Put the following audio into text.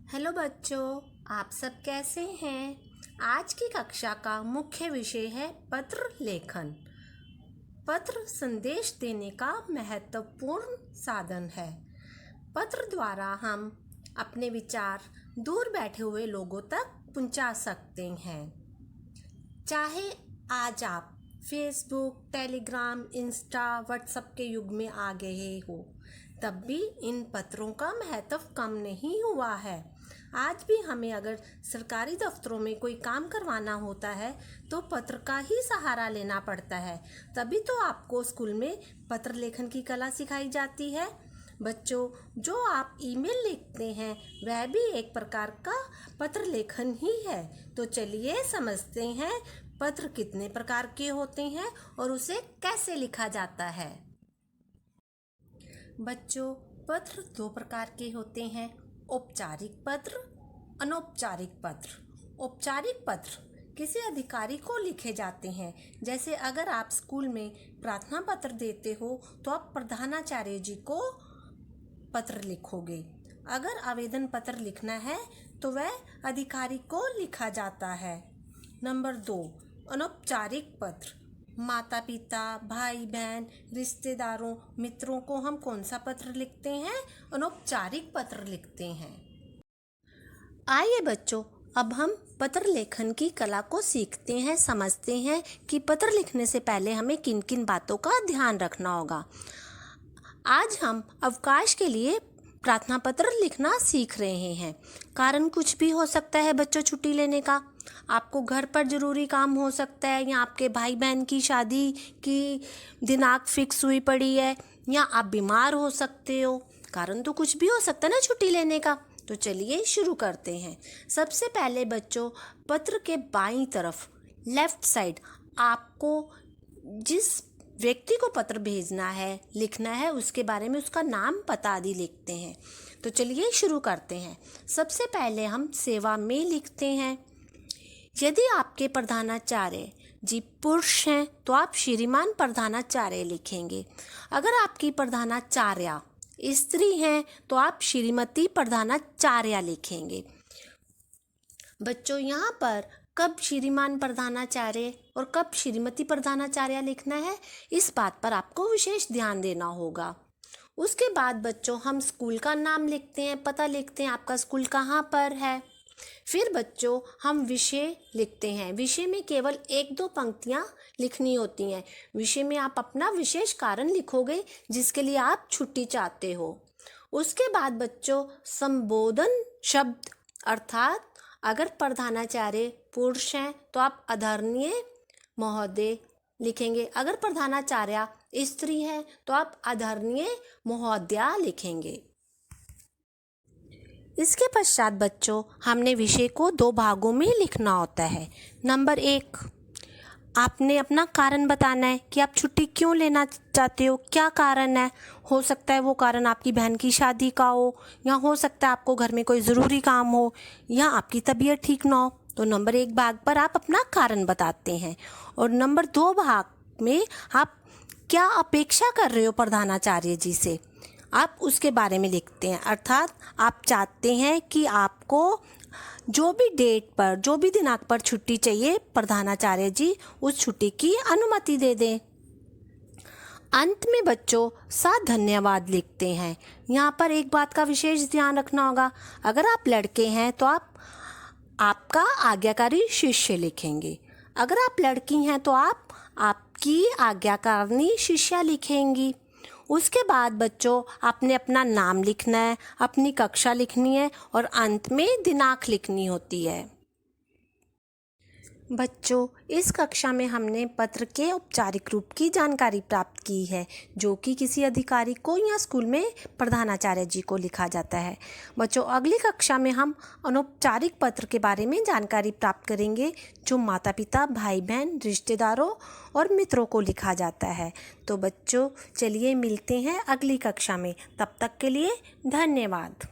Hello बच्चों, आप सब कैसे हैं। आज की कक्षा का मुख्य विषय है पत्र लेखन। पत्र संदेश देने का महत्वपूर्ण साधन है। पत्र द्वारा हम अपने विचार दूर बैठे हुए लोगों तक पहुंचा सकते हैं। चाहे आज आप फेसबुक, टेलीग्राम, इंस्टा, व्हाट्सएप के युग में आ गए हो, तब भी इन पत्रों का महत्व कम नहीं हुआ है। आज भी हमें अगर सरकारी दफ्तरों में कोई काम करवाना होता है तो पत्र का ही सहारा लेना पड़ता है। तभी तो आपको स्कूल में पत्र लेखन की कला सिखाई जाती है। बच्चों, जो आप ईमेल लिखते हैं वह भी एक प्रकार का पत्र लेखन ही है। तो चलिए समझते हैं पत्र कितने प्रकार के होते हैं और उसे कैसे लिखा जाता है। बच्चों, पत्र दो प्रकार के होते हैं, औपचारिक पत्र, अनौपचारिक पत्र। औपचारिक पत्र किसी अधिकारी को लिखे जाते हैं। जैसे अगर आप स्कूल में प्रार्थना पत्र देते हो तो आप प्रधानाचार्य जी को पत्र लिखोगे। अगर आवेदन पत्र लिखना है तो वह अधिकारी को लिखा जाता है। नंबर 2, अनौपचारिक पत्र। माता पिता, भाई बहन, रिश्तेदारों, मित्रों को हम कौन सा पत्र लिखते हैं? अनौपचारिक पत्र लिखते हैं। आइए बच्चों, अब हम पत्र लेखन की कला को सीखते हैं, समझते हैं कि पत्र लिखने से पहले हमें किन किन बातों का ध्यान रखना होगा। आज हम अवकाश के लिए प्रार्थना पत्र लिखना सीख रहे हैं। कारण कुछ भी हो सकता है बच्चों, छुट्टी लेने का। आपको घर पर ज़रूरी काम हो सकता है, या आपके भाई बहन की शादी की दिनांक फिक्स हुई पड़ी है, या आप बीमार हो सकते हो। कारण तो कुछ भी हो सकता है ना छुट्टी लेने का। तो चलिए शुरू करते हैं। सबसे पहले बच्चों, पत्र के बाईं तरफ लेफ्ट साइड आपको जिस व्यक्ति को पत्र भेजना है, लिखना है, उसके बारे में उसका नाम, पता आदि लिखते हैं। तो चलिए शुरू करते हैं। सबसे पहले हम सेवा में लिखते हैं। यदि आपके प्रधानाचार्य जी पुरुष हैं तो आप श्रीमान प्रधानाचार्य लिखेंगे। अगर आपकी प्रधानाचार्या स्त्री हैं तो आप श्रीमती प्रधानाचार्या लिखेंगे। बच्चों, यहाँ पर कब श्रीमान प्रधानाचार्य और कब श्रीमती प्रधानाचार्या लिखना है, इस बात पर आपको विशेष ध्यान देना होगा। उसके बाद बच्चों, हम स्कूल का नाम लिखते हैं, पता लिखते हैं आपका स्कूल कहाँ पर है। फिर बच्चों, हम विषय लिखते हैं। विषय में केवल 1-2 पंक्तियाँ लिखनी होती हैं। विषय में आप अपना विशेष कारण लिखोगे जिसके लिए आप छुट्टी चाहते हो। उसके बाद बच्चों, संबोधन शब्द, अर्थात अगर प्रधानाचार्य पुरुष हैं तो आप आदरणीय महोदय लिखेंगे। अगर प्रधानाचार्या स्त्री है तो आप आदरणीय महोदया लिखेंगे। इसके पश्चात बच्चों, हमने विषय को 2 भागों में लिखना होता है। नंबर 1, आपने अपना कारण बताना है कि आप छुट्टी क्यों लेना चाहते हो, क्या कारण है। हो सकता है वो कारण आपकी बहन की शादी का हो, या हो सकता है आपको घर में कोई ज़रूरी काम हो, या आपकी तबीयत ठीक ना हो। तो नंबर 1 भाग पर आप अपना कारण बताते हैं, और नंबर 2 भाग में आप क्या अपेक्षा कर रहे हो प्रधानाचार्य जी से, आप उसके बारे में लिखते हैं। अर्थात आप चाहते हैं कि आपको जो भी डेट पर, जो भी दिनांक पर छुट्टी चाहिए, प्रधानाचार्य जी उस छुट्टी की अनुमति दे दें। अंत में बच्चों, साथ धन्यवाद लिखते हैं। यहाँ पर एक बात का विशेष ध्यान रखना होगा। अगर आप लड़के हैं तो आप आपका आज्ञाकारी शिष्य लिखेंगे। अगर आप लड़की हैं तो आप आपकी आज्ञाकारिणी शिष्या लिखेंगी। उसके बाद बच्चों, आपने अपना नाम लिखना है, अपनी कक्षा लिखनी है, और अंत में दिनांक लिखनी होती है। बच्चों, इस कक्षा में हमने पत्र के औपचारिक रूप की जानकारी प्राप्त की है, जो कि किसी अधिकारी को या स्कूल में प्रधानाचार्य जी को लिखा जाता है। बच्चों, अगली कक्षा में हम अनौपचारिक पत्र के बारे में जानकारी प्राप्त करेंगे, जो माता पिता, भाई बहन, रिश्तेदारों और मित्रों को लिखा जाता है। तो बच्चों, चलिए मिलते हैं अगली कक्षा में। तब तक के लिए धन्यवाद।